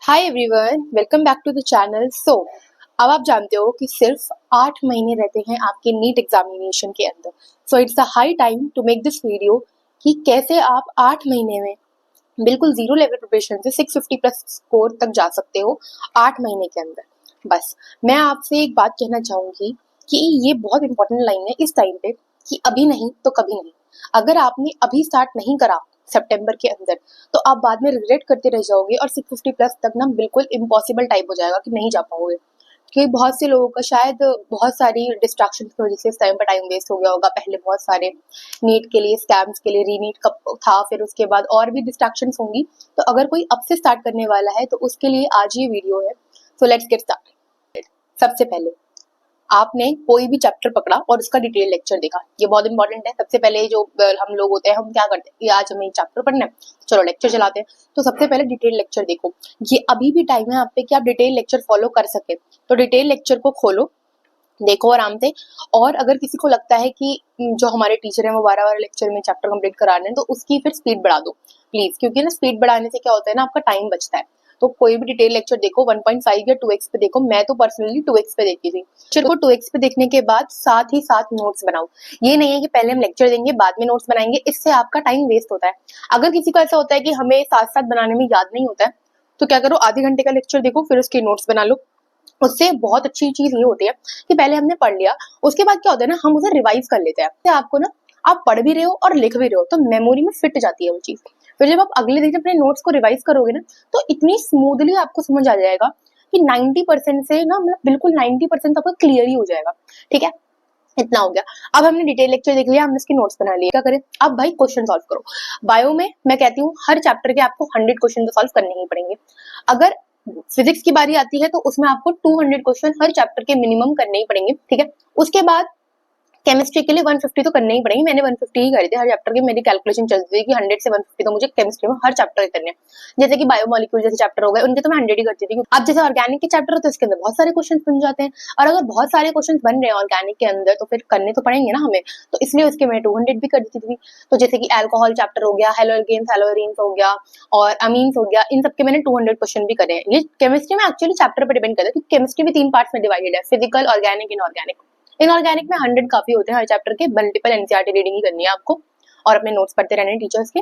Hi everyone, welcome back to the channel. अब आप जानते हो कि सिर्फ 8 महीने रहते हैं आपके नीट एग्जामिनेशन के अंदर। So it's the high time to make this video कि कैसे आप 8 महीने में बिल्कुल जीरो लेवल प्रिपरेशन से 650 प्लस स्कोर तक जा सकते हो 8 महीने के अंदर। बस मैं आपसे एक बात कहना चाहूंगी कि ये बहुत इंपॉर्टेंट लाइन है इस टाइम पे कि अभी नहीं तो कभी नहीं। अगर आपने अभी स्टार्ट नहीं करा सितंबर के अंदर तो आप बाद में रिग्रेट करते रह जाओगे और 650 प्लस तक ना बिल्कुल इम्पॉसिबल टाइप हो जाएगा कि नहीं जा पाओगे। क्योंकि बहुत से लोगों का शायद बहुत सारी डिस्ट्रैक्शन की वजह से इस टाइम पर टाइम वेस्ट हो गया होगा। पहले बहुत सारे नीट के लिए स्कैम्स के लिए रीनीट कब था, फिर उसके बाद और भी डिस्ट्रैक्शंस होंगी। तो अगर कोई अब से स्टार्ट करने वाला है तो उसके लिए आज ये वीडियो है। So let's get started. सबसे पहले आपने कोई भी चैप्टर पकड़ा और उसका डिटेल लेक्चर देखा, ये बहुत इंपॉर्टेंट है। सबसे पहले जो हम लोग होते हैं हम क्या करते हैं, आज हमें चैप्टर पढ़ना है, चलो लेक्चर चलाते हैं। तो सबसे पहले डिटेल लेक्चर देखो। ये अभी भी टाइम है आप पे कि आप डिटेल लेक्चर फॉलो कर सके। तो डिटेल लेक्चर को खोलो, देखो आराम से। और अगर किसी को लगता है कि जो हमारे टीचर हैं वो 12 लेक्चर में चैप्टर कंप्लीट करा रहे हैं तो उसकी फिर स्पीड बढ़ा दो प्लीज, क्योंकि ना स्पीड बढ़ाने से क्या होता है ना, आपका टाइम बचता है। तो कोई भी डिटेल लेक्चर देखो 1.5 या 2x पे देखो। मैं तो पर्सनली 2x पे देखती थी। लेक्चर को 2x पे देखने के बाद साथ ही साथ नोट्स बनाओ। ये नहीं है कि पहले हम लेक्चर देंगे बाद में नोट्स बनाएंगे, इससे आपका टाइम वेस्ट होता है। अगर किसी को ऐसा होता है कि हमें साथ साथ बनाने में याद नहीं होता है तो क्या करो, आधे घंटे का लेक्चर देखो फिर उसके नोट्स बना लो। उससे बहुत अच्छी चीज ये होती है कि पहले हमने पढ़ लिया, उसके बाद क्या होता है ना, हम उसे रिवाइज कर लेते हैं। तो आपको ना, आप पढ़ भी रहे हो और लिख भी रहे हो तो मेमोरी में फिट जाती है वो चीज। फिर जब आप अगले दिन अपने नोट्स को रिवाइज करोगे ना तो इतनी स्मूथली आपको समझ आ जाएगा कि 90% से ना, मतलब बिल्कुल 90% आपका क्लियर ही हो जाएगा। ठीक है, इतना हो गया। अब हमने डिटेल लेक्चर देख लिया, हमने इसके नोट्स बना लिए। क्या करें अब भाई, क्वेश्चन सॉल्व करो। बायो में मैं कहती हूँ हर चैप्टर के आपको 100 क्वेश्चन तो सॉल्व करने ही पड़ेंगे। अगर फिजिक्स की बारी आती है तो उसमें आपको 200 क्वेश्चन हर चैप्टर के मिनिमम करने ही पड़ेंगे। ठीक है, उसके बाद केमिस्ट्री के लिए 150 तो करने ही पड़ेंगे। मैंने 150 ही करे थे हर चैप्टर के। मेरी कैलकुलेशन चलती थी कि 100 से 150 तो मुझे केमिस्ट्री में हर चैप्टर के करने हैं। जैसे कि बायोमोलिक्यूल जैसे चैप्टर हो गए उनके तो मैं 100 ही करती थी। अब जैसे ऑर्गेनिक के चैप्टर होते हैं उसके अंदर बहुत सारे क्वेश्चन बन जाते हैं, और अगर बहुत सारे क्वेश्चन बन रहे हैं ऑर्गेनिक के अंदर तो फिर करने तो पड़ेंगे ना हमें। तो इसलिए उसके मैं 200 भी कर देती थी। तो जैसे कि एल्कोहल चैप्टर हो गया, हेलोजेन्स हेलोरीन्स हो गया और अमीन्स हो गया, इन सबके मैंने 200 क्वेश्चन भी करे हैं। ये केमिस्ट्री में एक्चुअली चैप्टर पर डिपेंड करता है क्योंकि केमिस्ट्री भी 3 पार्ट्स में डिवाइडेड है, फिजिकल, ऑर्गेनिक, इनऑर्गेनिक। इनऑर्गेनिक में 100 काफी होते हैं हर चैप्टर के। मल्टीपल एनसीईआरटी रीडिंग ही करनी है आपको और अपने नोट्स पढ़ते रहने टीचर्स के।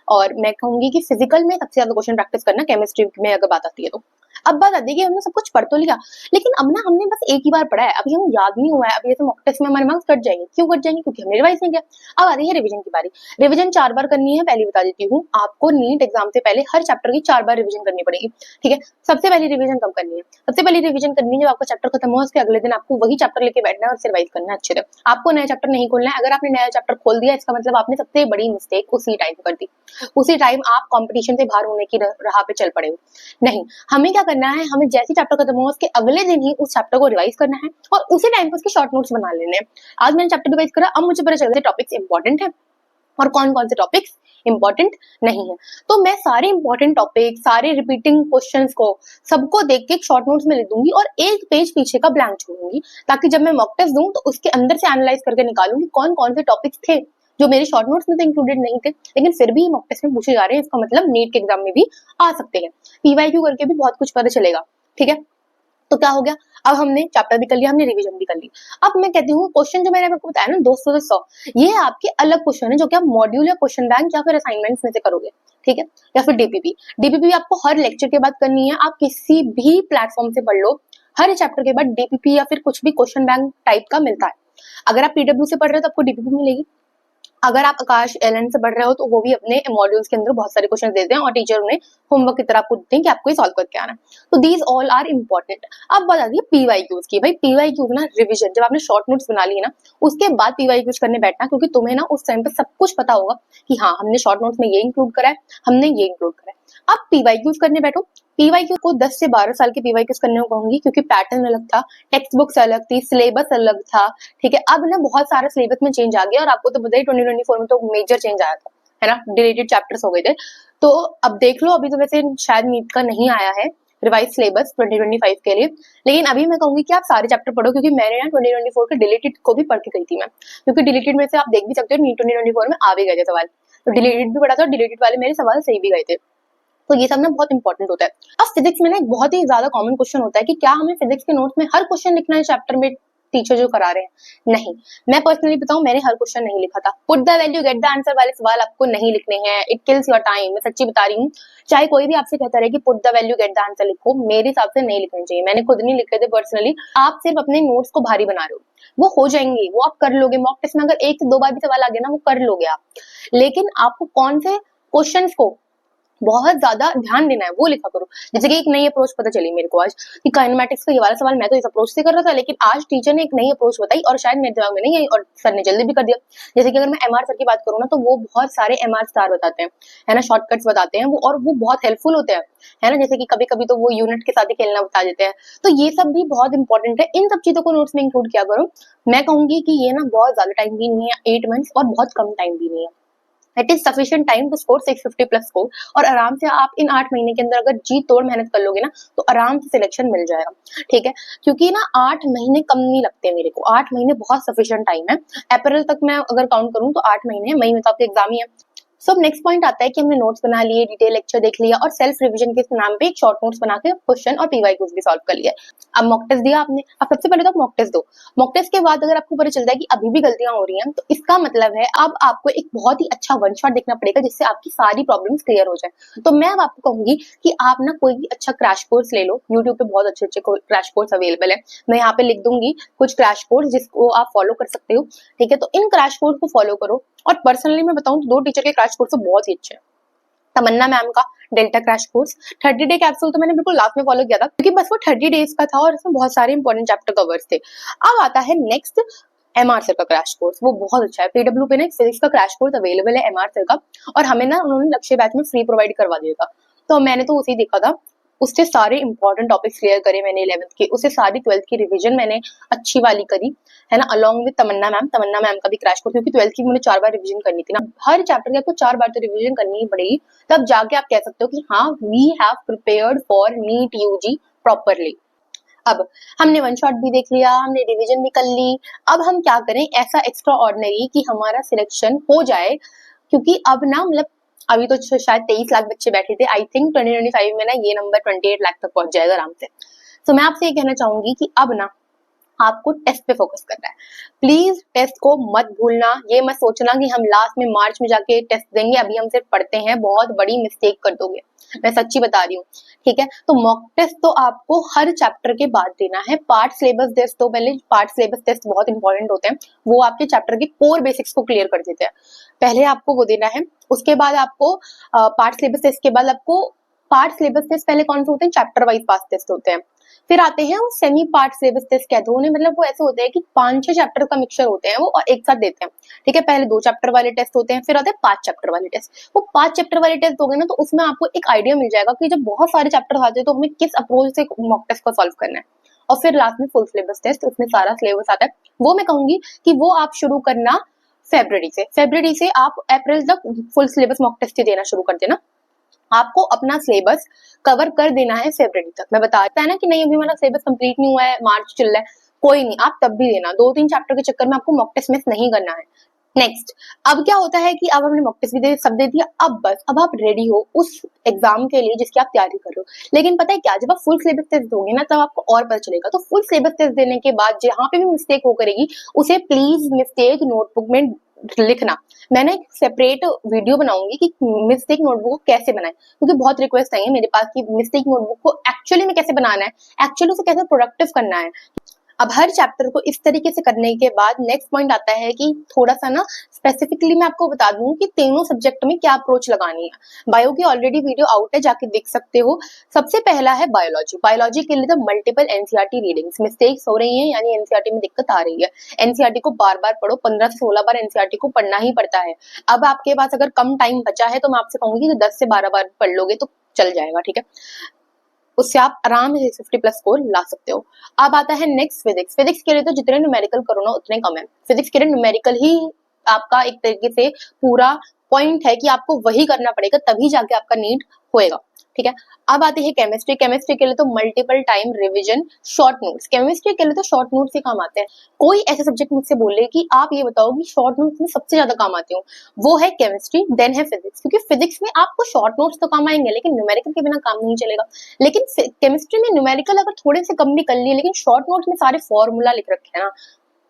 और मैं कहूंगी कि फिजिकल में सबसे ज्यादा क्वेश्चन प्रैक्टिस करना, केमिस्ट्री में अगर बात आती है तो। अब बात आती है कि हमने सब कुछ पढ़ तो लिया, लेकिन अब ना हमने बस एक ही बार पढ़ा है, अभी हमें याद नहीं हुआ है। अभी ऐसे मॉक टेस्ट में हमारे मार्क्स कट जाएंगे। क्यों कट जाएंगे? क्योंकि हमने रिवाइज नहीं किया। अब आ रही है रिवीजन की बारी। रिवीजन 4 बार करनी है, पहले बता देती हूँ आपको। नीट एग्जाम से पहले हर चैप्टर की 4 बार रिवीजन करनी पड़ेगी। ठीक है, सबसे पहले रिवीजन कब करनी है? सबसे पहले रिवीजन करनी है जब आपका चैप्टर खत्म हुआ उसके अगले दिन आपको वही चैप्टर लेके बैठना है और रिवाइज करना है अच्छे से। आपको नया चैप्टर नहीं खोलना है। अगर आपने नया चैप्टर खोल दिया इसका मतलब आपने सबसे बड़ी मिस्टेक उसी टाइम कर दी। उसी टाइम आप कंपटीशन से बाहर होने की राह पे चल पड़े हो। नहीं, हमें क्या करना है, हमें जैसे चैप्टर खत्म हुआ उसके अगले दिन ही उस चैप्टर को रिवाइज करना है और उसी टाइम पे उसके शॉर्ट नोट्स बना लेने हैं। आज मैंने चैप्टर रिवाइज करा, अब मुझे पता चल गया टॉपिक्स इंपॉर्टेंट है और कौन कौन से टॉपिक्स इंपॉर्टेंट नहीं है। तो मैं सारे इंपॉर्टेंट टॉपिक, सारे रिपीटिंग क्वेश्चंस को सबको देख के एक शॉर्ट नोट्स में लिख दूंगी और एक पेज पीछे का ब्लैंक छोड़ूंगी, ताकि जब मैं मॉक टेस्ट दूं तो उसके अंदर से एनालाइज करके निकालूंगी कौन कौन से टॉपिक्स थे जो मेरे शॉर्ट नोट्स में तो इंक्लूडेड नहीं थे, लेकिन फिर भी मॉक टेस्ट में पूछे जा रहे हैं। इसका मतलब नीट के एग्जाम में भी आ सकते हैं। पीवाईक्यू करके भी बहुत कुछ पता चलेगा। ठीक है, तो क्या हो गया, अब हमने चैप्टर भी कर लिया, हमने रिवीजन भी कर ली। अब मैं कहती हूँ क्वेश्चन जो मैंने आपको बताया ना 200 से 100, ये आपके अलग क्वेश्चन है जो कि आप मॉड्यूल या क्वेश्चन बैंक या फिर असाइनमेंट्स में से करोगे। ठीक है, या फिर डीपीपी। डीपीपी आपको हर लेक्चर के बाद करनी है। आप किसी भी प्लेटफॉर्म से पढ़ लो, हर चैप्टर के बाद डीपीपी या फिर कुछ भी क्वेश्चन बैंक टाइप का मिलता है। अगर आप पीडब्ल्यू से पढ़ रहे हो तो आपको डीपीपी मिलेगी। अगर आप आकाश एलएन से पढ़ रहे हो तो वो भी अपने मॉड्यूल्स के अंदर बहुत सारे क्वेश्चन देते हैं और टीचर उन्हें होमवर्क की तरह आपको देते हैं कि आपको ये सॉल्व करके आना है। तो दीज ऑल आर इम्पोर्टेंट। अब बात आती है पीवाईक्यूज की। भाई पीवाईक्यूज ना रिवीजन, जब आपने शॉर्ट नोट्स बना लिए ना उसके बाद पीवाईक्यूज करने बैठना, क्योंकि तुम्हें ना उस टाइम पे सब कुछ पता होगा कि हाँ हमने शॉर्ट नोट्स में ये इंक्लूड करा है, हमने ये इंक्लूड करा है। अब पीवाईक्यूज करने बैठो। पीवाईक्यू को 10 से 12 साल के पीवाईक्यूज करने को कहूंगी, क्योंकि पैटर्न अलग था, टेक्स्ट बुक्स अलग थी, सिलेबस अलग था। ठीक है, अब ना बहुत सारा सिलेबस में चेंज आ गया और आपको तो पता ही 2024 में तो मेजर चेंज आया था, है ना, डिलीटेड चैप्टर्स हो गए थे। तो अब देख लो, अभी तो वैसे शायद नीट का नहीं आया है रिवाइज सिलेबस 2025 के लिए, लेकिन अभी मैं कहूंगी कि आप सारे चैप्टर पढ़ो, क्योंकि मैंने ना 2024 के डिलीटेड को भी पढ़ के गई थी मैं, क्योंकि डिलीटेड में से आप देख भी सकते हो नीट 2024 में आ भी गए थे सवाल। तो डिलीटेड भी पढ़ा था और डिलीटेड वाले मेरे सवाल सही भी गए थे। तो ये सब ना बहुत इंपॉर्टेंट होता है। अब फिजिक्स में ना एक बहुत ही ज्यादा कॉमन क्वेश्चन होता है कि क्या हमें फिजिक्स के नोट्स में हर क्वेश्चन लिखना है चैप्टर में टीचर जो करा रहे हैं? नहीं, मैं पर्सनली बताऊं, मैंने हर क्वेश्चन नहीं लिखा था। Put the value get the answer वाले सवाल आपको नहीं लिखने हैं, इट किल्स योर टाइम। मैं सच्ची बता रही हूँ, चाहे कोई भी आपसे कहता रहे कि put the value get the answer लिखो, मेरे हिसाब से नहीं लिखने चाहिए। मैंने खुद नहीं लिखे थे पर्सनली। आप सिर्फ अपने नोट्स को भारी बना रहे हो, वो हो जाएंगे, वो आप कर लोगे। मॉक टेस्ट में अगर एक से दो बार भी सवाल आ गया ना, वो कर लोगे आप, लेकिन आपको कौन से क्वेश्चंस को बहुत ज्यादा ध्यान देना है वो लिखा करो। जैसे कि एक नई अप्रोच पता चली मेरे को आज कि काइनेमैटिक्स का ये वाला सवाल मैं तो इस अप्रोच से कर रहा था, लेकिन आज टीचर ने एक नई अप्रोच बताई और शायद मेरे दिमाग में नहीं आई और सर ने जल्दी भी कर दिया। जैसे कि अगर मैं एमआर सर की बात करूँ ना, तो वो बहुत सारे एमआर स्टार बताते हैं, है ना, शॉर्टकट्स बताते हैं वो, और वो बहुत हेल्पफुल होते हैं, है ना। जैसे कि कभी कभी तो वो यूनिट के साथ ही खेलना बता देते हैं, तो ये सब भी बहुत इंपॉर्टेंट है। इन सब चीजों को नोट्स में इंक्लूड किया करो। मैं कहूंगी कि ये ना बहुत ज्यादा टाइम भी नहीं है, 8 मंथ्स, और बहुत कम टाइम भी नहीं है। It is sufficient time to score 650 plus score, और आराम से आप इन 8 महीने के अंदर अगर जी तोड़ मेहनत कर लोगे ना, तो आराम से सिलेक्शन मिल जाएगा, ठीक है। क्योंकि ना 8 महीने कम नहीं लगते मेरे को, 8 महीने बहुत सफिशिएंट टाइम है। अप्रैल तक मैं अगर काउंट करूँ तो 8 महीने है, मई में तो आपके एग्जाम ही है। सो नेक्स्ट पॉइंट आता है कि हमने नोट्स बना लिए, डिटेल लेक्चर देख लिया, और सेल्फ रिवीजन के नाम पे एक शॉर्ट नोट्स बना के क्वेश्चन और पीवाई क्विज भी सॉल्व कर लिया। अब मॉक टेस्ट दिया आपने, अब सबसे पहले तो आप मॉक टेस्ट दो। मॉक टेस्ट के बाद अगर आपको पता चलता है कि अभी भी गलतियां हो रही हैं, तो इसका मतलब है अब आपको एक बहुत ही अच्छा वन शॉट देखना पड़ेगा जिससे आपकी सारी प्रॉब्लम्स क्लियर हो जाए। तो मैं अब आपको कहूंगी कि आप ना कोई भी अच्छा क्रैश कोर्स ले लो। यूट्यूब पे बहुत अच्छे अच्छे क्रैश कोर्स अवेलेबल है, मैं यहाँ पे लिख दूंगी कुछ क्रैश कोर्स जिसको आप फॉलो कर सकते हो, ठीक है। तो इन क्रैश कोर्स को फॉलो करो। और पर्सनली मैं बताऊं तो 2 टीचर के क्रैश कोर्स तो बहुत ही अच्छे हैं। तमन्ना मैम का delta crash course 30 day capsule तो मैंने बिल्कुल लास्ट में फॉलो किया था, क्योंकि बस वो 30 डेज का था और इसमें बहुत सारे इंपॉर्टेंट चैप्टर कवर्स थे। अब आता है नेक्स्ट एमआर सर का क्रैश कोर्स, वो बहुत अच्छा है। पीडब्ल्यू पे ना फिजिक्स का क्रैश कोर्स अवेलेबल है एमआर सर का, और हमें ना उन्होंने लक्ष्य बैच में फ्री प्रोवाइड करवा दिया था, तो मैंने तो उसे देखा था। उससे सारे इंपॉर्टेंट टॉपिक्स क्लियर करे मैंने 11th के, उससे सारी 12th की रिवीजन मैंने अच्छी वाली करी, है ना, अलॉन्ग विद तमन्ना मैम का भी क्रैश कोर्स, क्योंकि 12th की मुझे 4 बार रिवीजन करनी थी ना, हर चैप्टर की आपको 4 बार तो रिवीजन करनी ही पड़ेगी, तब जाके आप कह सकते हो कि हाँ we have prepared for NEET UG properly. अब हमने वन शॉट भी देख लिया, हमने रिवीजन भी कर ली, अब हम क्या करें ऐसा एक्स्ट्रा ऑर्डिनरी कि हमारा सिलेक्शन हो जाए। क्योंकि अब ना मतलब अभी तो शायद 23 लाख बच्चे बैठे थे, आई थिंक 2025 में ना ये नंबर 28 लाख तक पहुंच जाएगा आराम से। तो मैं आपसे ये कहना चाहूंगी कि अब ना आपको टेस्ट पे फोकस करना है। प्लीज टेस्ट को मत भूलना, ये मत सोचना कि हम लास्ट में मार्च में जाके टेस्ट देंगे, अभी हम सिर्फ पढ़ते हैं, बहुत बड़ी मिस्टेक कर दोगे, मैं सच्ची बता रही हूँ, ठीक है। तो मॉक टेस्ट तो आपको हर चैप्टर के बाद देना है। पार्ट सिलेबस टेस्ट तो पहले, पार्ट सिलेबस टेस्ट बहुत इंपॉर्टेंट होते हैं, वो आपके चैप्टर के कोर बेसिक्स को क्लियर कर देते हैं, पहले आपको वो देना है। उसके बाद आपको पार्ट सिलेबस टेस्ट के बाद आपको पार्ट सिलेबस टेस्ट पहले कौन से होते हैं, चैप्टर वाइज पास टेस्ट होते हैं। फिर आते हैं वो सेमी पार्ट सिलेबस टेस्ट कहते हैं उन्हें, मतलब वो ऐसे होते हैं कि 5-6 चैप्टर का मिक्सचर होते हैं वो, और एक साथ देते हैं, ठीक है। पहले 2 चैप्टर वाले टेस्ट होते हैं, फिर आते हैं 5 चैप्टर वाले टेस्ट। वो 5 चैप्टर वाले टेस्ट दोगे ना, तो उसमें आपको एक आइडिया मिल जाएगा कि जब बहुत सारे चैप्टर आते हैं तो हमें किस अप्रोच से मॉक टेस्ट को सॉल्व करना है। और फिर लास्ट में फुल सिलेबस टेस्ट, उसमें सारा सिलेबस आता है। वो मैं कहूंगी कि वो आप शुरू करना फेब्रुअरी से आप अप्रैल तक फुल सिलेबस मॉक टेस्ट ही देना शुरू कर देना। आपको अपना सिलेबस कवर कर देना है फरवरी तक। मैं बताता है ना कि नहीं अभी मेरा सिलेबस कंप्लीट नहीं हुआ है, मार्च चल रहा है, कोई नहीं, आप तब भी देना। 2-3 चैप्टर के चक्कर में आपको मॉक टेस्ट मिस नहीं करना है। नेक्स्ट, अब क्या होता है कि अब हमने मॉक टेस्ट भी सब दे दिया, अब आप रेडी हो उस एग्जाम के लिए जिसकी आप तैयारी कर रहे हो। लेकिन पता है क्या, जब आप फुल सिलेबस टेस्ट दोगे ना, तब आपको और पता चलेगा। तो फुल सिलेबस टेस्ट देने के बाद जहां पे भी मिस्टेक हो करेगी, उसे प्लीज मिस्टेक नोटबुक में लिखना। मैंने एक सेपरेट वीडियो बनाऊंगी कि मिस्टेक नोटबुक को कैसे बनाएं, क्योंकि बहुत रिक्वेस्ट आई है मेरे पास कि मिस्टेक नोटबुक को एक्चुअली में कैसे बनाना है, एक्चुअली उसे कैसे प्रोडक्टिव करना है। अब हर चैप्टर को इस तरीके से करने के बाद नेक्स्ट पॉइंट आता है कि थोड़ा सा ना स्पेसिफिकली मैं आपको बता दूं कि तीनों सब्जेक्ट में क्या अप्रोच लगानी है। बायो की ऑलरेडी वीडियो आउट है, जाके देख सकते हो। सबसे पहला है बायोलॉजी के लिए तो मल्टीपल एनसीईआरटी रीडिंग्स, मिस्टेक्स हो रही हैं यानी एनसीईआरटी में दिक्कत आ रही है, एनसीईआरटी को बार बार पढ़ो, 15 से 16 बार एनसीईआरटी को पढ़ना ही पड़ता है। अब आपके पास अगर कम टाइम बचा है तो मैं आपसे कहूंगी कि 10 से 12 बार पढ़ लोगे तो चल जाएगा, ठीक है। उससे आप आराम से 650 प्लस स्कोर ला सकते हो। अब आता है नेक्स्ट फिजिक्स के लिए तो जितने न्यूमेरिकल करो ना उतने कम है। फिजिक्स के लिए न्यूमेरिकल ही आपका एक तरीके से पूरा पॉइंट है कि आपको वही करना पड़ेगा, तभी जाके आपका नीट होएगा। ठीक है। अब आती है केमिस्ट्री। केमिस्ट्री के लिए तो multiple time revision, short notes. Chemistry के लिए तो शॉर्ट नोट्स ही काम आते हैं। कोई ऐसे सब्जेक्ट मुझसे बोले कि आप ये बताओ कि शॉर्ट नोट्स में सबसे ज्यादा काम आते हो, वो है केमिस्ट्री, देन है फिजिक्स। क्योंकि फिजिक्स में आपको शॉर्ट नोट्स तो काम आएंगे, लेकिन न्यूमेरिकल के बिना काम नहीं चलेगा। लेकिन केमिस्ट्री में न्यूमेरिकल अगर थोड़े से कम भी कर लिए, लेकिन शॉर्ट नोट्स में सारे फॉर्मूला लिख रखे हैं ना,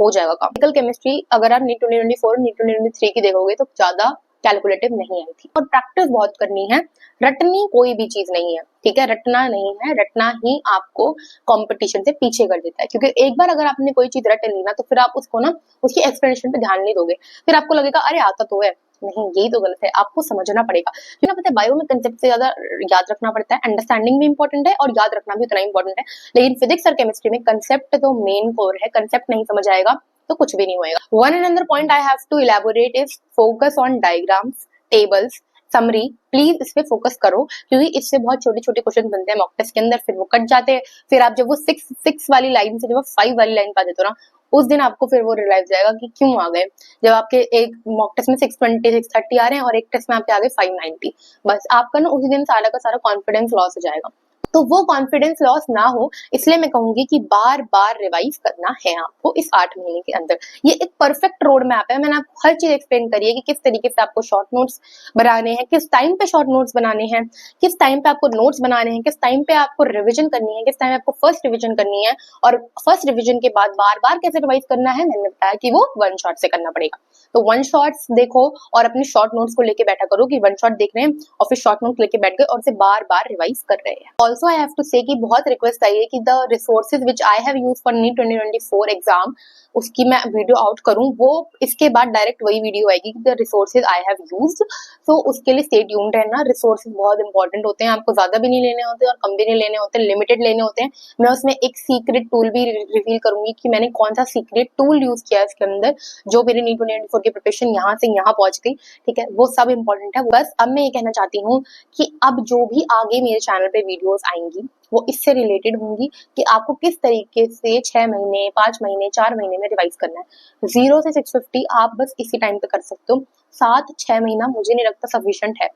हो जाएगा काम। केमिस्ट्री अगर आप नीट 2024 नीट 2023 की देखोगे तो ज्यादा कैलकुलेटिव नहीं आई थी। और प्रैक्टिस बहुत करनी है, रटनी कोई भी चीज नहीं है, ठीक है। रटना नहीं है, रटना ही आपको कंपटीशन से पीछे कर देता है। क्योंकि एक बार अगर आपने कोई चीज रट ली ना, तो फिर आप उसको ना उसकी एक्सप्लेनेशन पे ध्यान नहीं दोगे, फिर आपको लगेगा अरे आता तो है, नहीं यही तो गलत है। आपको समझना पड़ेगा। क्योंकि पता है बायो में कंसेप्ट से ज्यादा याद रखना पड़ता है, अंडरस्टैंडिंग भी इंपॉर्टेंट है और याद रखना भी उतना इंपॉर्टेंट है। लेकिन फिजिक्स और केमिस्ट्री में कंसेप्ट तो मेन कोर है, कंसेप्ट नहीं समझ आएगा तो कुछ भी नहीं होएगा। One and another point I have to elaborate is focus on diagrams, tables, summary. Please इस पे फोकस करो, क्योंकि इससे बहुत छोटे छोटे क्वेश्चन बनते हैं मॉक टेस्ट के अंदर, फिर वो कट जाते हैं। फिर आप जब वो सिक्स वाली लाइन से जब आप 5 वाली लाइन पा जाते हो ना, उस दिन आपको फिर वो रियलाइज जाएगा कि क्यों आ गए। जब आपके एक मॉक टेस्ट में 620 630 आ रहे हैं और एक टेस्ट में आपके आ गए 590, बस आपका ना उसी दिन सारा का सारा कॉन्फिडेंस लॉस हो जाएगा। तो वो कॉन्फिडेंस लॉस ना हो, इसलिए मैं कहूंगी कि बार बार रिवाइज करना है आपको इस 8 महीने के अंदर। ये एक परफेक्ट रोड मैप है। मैंने आपको हर चीज एक्सप्लेन करी है कि किस तरीके से आपको शॉर्ट नोट्स बनाने हैं, किस टाइम पे शॉर्ट नोट्स बनाने हैं, किस टाइम पे आपको नोट्स बनाने हैं, किस टाइम पे आपको रिविजन करनी है, किस टाइम आपको फर्स्ट रिविजन करनी है, और फर्स्ट रिविजन के बाद बार बार कैसे रिवाइज करना है। मैंने बताया कि वो वन शॉट से करना पड़ेगा। तो वन शॉट्स देखो और अपने शॉर्ट नोट्स को लेके बैठा करो कि वन शॉट देख रहे हैं और फिर शॉर्ट नोट लेके बैठ गए और उसे बार बार रिवाइज कर रहे हैं। ऑल्सो आई हैव टू से कि बहुत रिक्वेस्ट आई है कि the resources which I have used for NEET 2024 exam, उसकी मैं वीडियो आउट करूं। वो इसके बाद डायरेक्ट वही वीडियो आएगी कि the resources I have used. तो उसके लिए स्टे ट्यून्ड रहना। रिसोर्सेज बहुत इंपॉर्टेंट होते हैं, आपको ज्यादा भी नहीं लेने होते और कम भी नहीं लेने होते, लिमिटेड लेने होते हैं। मैं उसमें एक सीक्रेट टूल भी रिवील करूंगी कि मैंने कौन सा सीक्रेट टूल यूज किया है इसके अंदर, जो मेरी नीट 2024 की प्रिपरेशन यहाँ से यहाँ पहुंच गई, ठीक है। वो सब इंपॉर्टेंट है। बस अब मैं ये कहना चाहती हूँ कि अब जो भी आगे मेरे चैनल पे वीडियोस आएंगी वो इससे रिलेटेड होंगी कि आपको किस तरीके से 6 महीने, 5 महीने, 4 महीने में रिवाइज करना है। 0 से 650 आप बस इसी टाइम पे कर सकते हो। 7-6 महीना मुझे नहीं लगता सफिशिएंट है।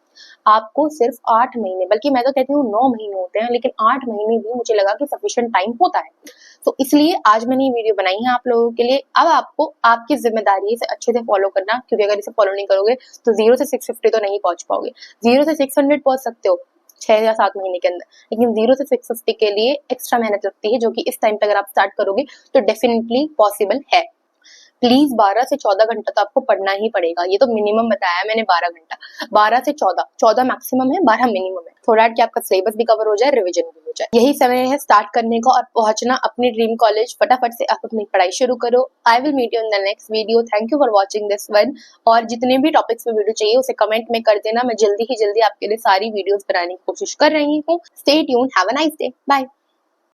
आपको सिर्फ 8 महीने, बल्कि मैं तो कहती हूँ 9 महीने होते हैं, लेकिन 8 महीने भी मुझे लगा कि सफिशिएंट टाइम होता है। तो इसलिए आज मैंने ये वीडियो बनाई है आप लोगों के लिए। अब आपको आपकी जिम्मेदारी है इसे अच्छे से फॉलो करना, क्योंकि अगर इसे फॉलो नहीं करोगे तो 0 से 650 तो नहीं पहुंच पाओगे। 0 से 600 पहुंच सकते हो 6 या 7 महीने के अंदर, लेकिन 0 से 650 के लिए एक्स्ट्रा मेहनत लगती है, जो कि इस टाइम पे अगर आप स्टार्ट करोगे तो डेफिनेटली पॉसिबल है। प्लीज 12 से 14 घंटा तो आपको पढ़ना ही पड़ेगा। ये तो मिनिमम बताया है मैंने 12 घंटा, 12 से 14 मैक्सिमम है, 12 मिनिमम है, सो दैट कि आपका सिलेबस भी कवर हो जाए, रिवीजन भी हो जाए। यही समय है स्टार्ट करने का और पहुंचना अपनी ड्रीम कॉलेज। फटाफट से आप अपनी पढ़ाई शुरू करो। I will meet you in the next video. Thank you for watching this one. और जितने भी टॉपिक्स में वीडियो चाहिए उसे कमेंट में कर देना। मैं जल्दी ही जल्दी आपके लिए सारी वीडियोस बनाने की कोशिश कर रही हूँ। Stay tuned, have a nice day, bye.